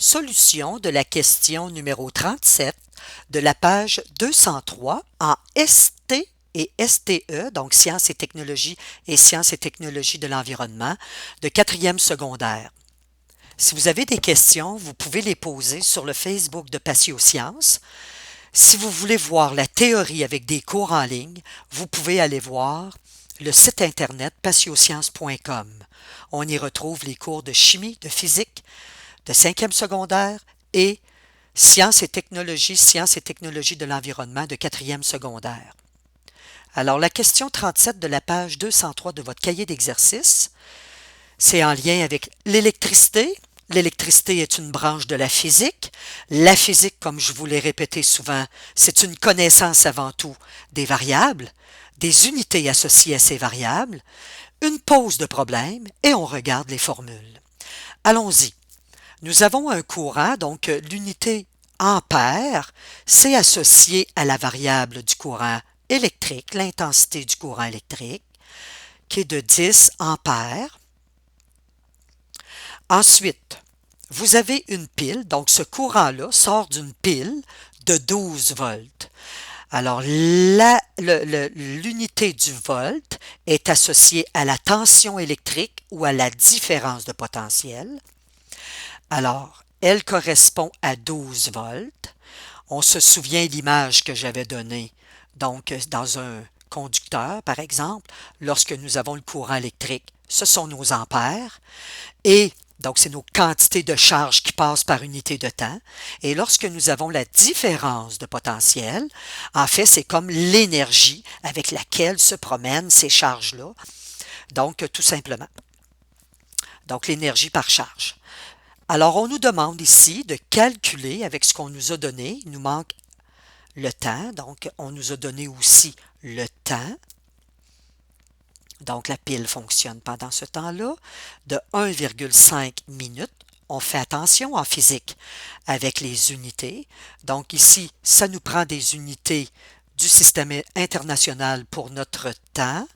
Solution de la question numéro 37 de la page 203 en ST et STE, donc Sciences et technologies de l'environnement, de quatrième secondaire. Si vous avez des questions, vous pouvez les poser sur le Facebook de Patiosciences. Si vous voulez voir la théorie avec des cours en ligne, vous pouvez aller voir le site internet patiosciences.com. On y retrouve les cours de chimie, de physique, de cinquième secondaire et sciences et technologies de l'environnement de quatrième secondaire. Alors, la question 37 de la page 203 de votre cahier d'exercice, c'est en lien avec l'électricité. L'électricité est une branche de la physique. La physique, comme je vous l'ai répété souvent, c'est une connaissance avant tout des variables, des unités associées à ces variables, une pose de problème et on regarde les formules. Allons-y. Nous avons un courant, donc l'unité ampère, c'est associé à la variable du courant électrique, l'intensité du courant électrique, qui est de 10 ampères. Ensuite, vous avez une pile, donc ce courant-là sort d'une pile de 12 volts. Alors, l'unité du volt est associée à la tension électrique ou à la différence de potentiel. Alors, elle correspond à 12 volts. On se souvient de l'image que j'avais donnée. Donc, dans un conducteur, par exemple, lorsque nous avons le courant électrique, ce sont nos ampères. Et donc, c'est nos quantités de charge qui passent par unité de temps. Et lorsque nous avons la différence de potentiel, en fait, c'est comme l'énergie avec laquelle se promènent ces charges-là. Donc, tout simplement. Donc, l'énergie par charge. Alors, on nous demande ici de calculer avec ce qu'on nous a donné. Il nous manque le temps, donc on nous a donné aussi le temps. Donc, la pile fonctionne pendant ce temps-là de 1,5 minutes. On fait attention en physique avec les unités. Donc, ici, ça nous prend des unités du système international pour notre temps.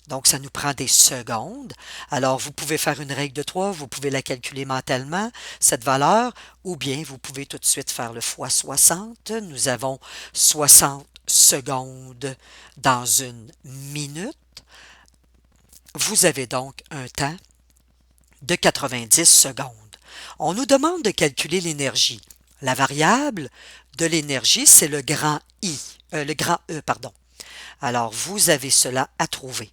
Donc, ça nous prend des secondes. Alors, vous pouvez faire une règle de 3, vous pouvez la calculer mentalement, cette valeur, ou bien vous pouvez tout de suite faire le fois 60. Nous avons 60 secondes dans une minute. Vous avez donc un temps de 90 secondes. On nous demande de calculer l'énergie. La variable de l'énergie, c'est le grand E, pardon. Alors, vous avez cela à trouver.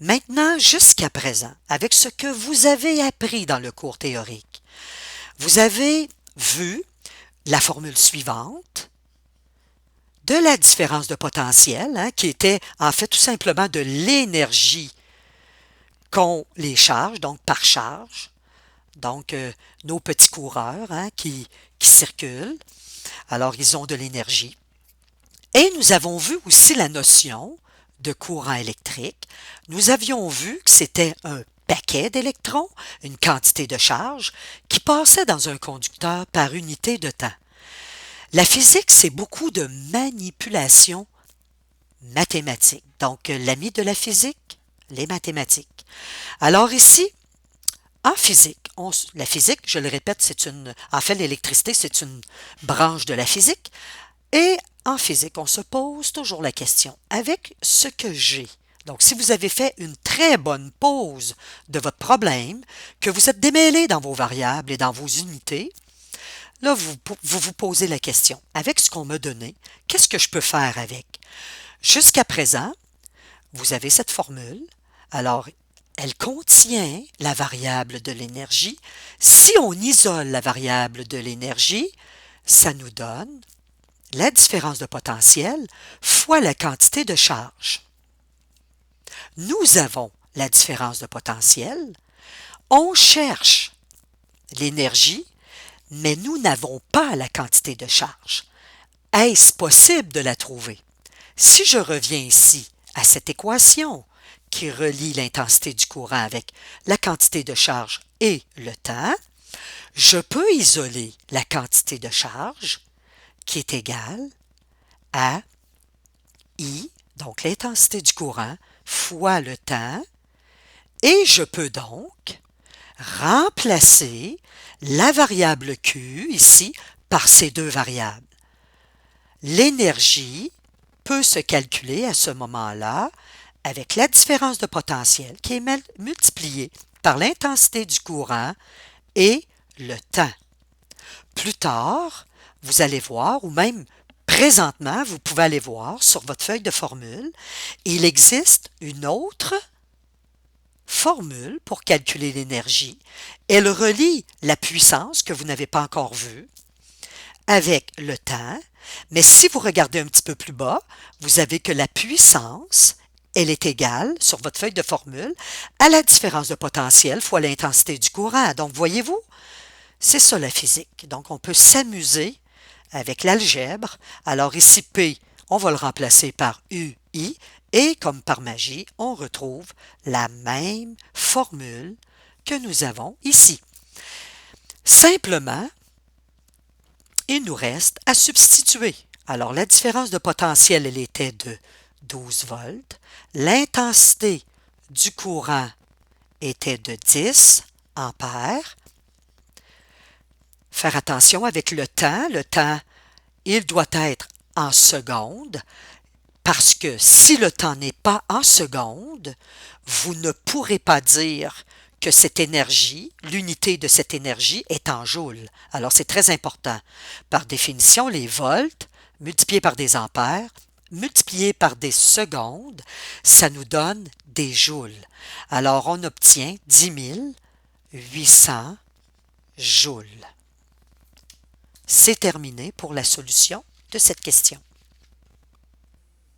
Maintenant, jusqu'à présent, avec ce que vous avez appris dans le cours théorique, vous avez vu la formule suivante de la différence de potentiel, qui était en fait tout simplement de l'énergie qu'ont les charges, donc par charge, donc nos petits coureurs qui circulent, alors ils ont de l'énergie. Et nous avons vu aussi la notion de courant électrique. Nous avions vu que c'était un paquet d'électrons, une quantité de charge, qui passait dans un conducteur par unité de temps. La physique, c'est beaucoup de manipulation mathématique. Donc, l'ami de la physique, les mathématiques. Alors ici, en physique, la physique, je le répète, en fait, l'électricité, c'est une branche de la physique. Et en physique, on se pose toujours la question, avec ce que j'ai. Donc, si vous avez fait une très bonne pause de votre problème, que vous êtes démêlé dans vos variables et dans vos unités, là, vous posez la question, avec ce qu'on m'a donné, qu'est-ce que je peux faire avec? Jusqu'à présent, vous avez cette formule. Alors, elle contient la variable de l'énergie. Si on isole la variable de l'énergie, ça nous donne la différence de potentiel fois la quantité de charge. Nous avons la différence de potentiel, on cherche l'énergie, mais nous n'avons pas la quantité de charge. Est-ce possible de la trouver? Si je reviens ici à cette équation qui relie l'intensité du courant avec la quantité de charge et le temps, je peux isoler la quantité de charge qui est égale à I, donc l'intensité du courant, fois le temps, et je peux donc remplacer la variable Q ici par ces deux variables. L'énergie peut se calculer à ce moment-là avec la différence de potentiel qui est multipliée par l'intensité du courant et le temps. Plus tard, vous allez voir, ou même présentement, vous pouvez aller voir sur votre feuille de formule, il existe une autre formule pour calculer l'énergie. Elle relie la puissance que vous n'avez pas encore vue avec le temps, mais si vous regardez un petit peu plus bas, vous avez que la puissance, elle est égale, sur votre feuille de formule, à la différence de potentiel fois l'intensité du courant. Donc, voyez-vous, c'est ça la physique. Donc, on peut s'amuser avec l'algèbre. Alors ici, P, on va le remplacer par UI, et comme par magie, on retrouve la même formule que nous avons ici. Simplement, il nous reste à substituer. Alors, la différence de potentiel, elle était de 12 volts. L'intensité du courant était de 10 ampères. Faire attention avec le temps. Le temps, il doit être en secondes, parce que si le temps n'est pas en secondes, vous ne pourrez pas dire que cette énergie, l'unité de cette énergie est en joules. Alors, c'est très important. Par définition, les volts multipliés par des ampères, multipliés par des secondes, ça nous donne des joules. Alors, on obtient 10 800 joules. C'est terminé pour la solution de cette question.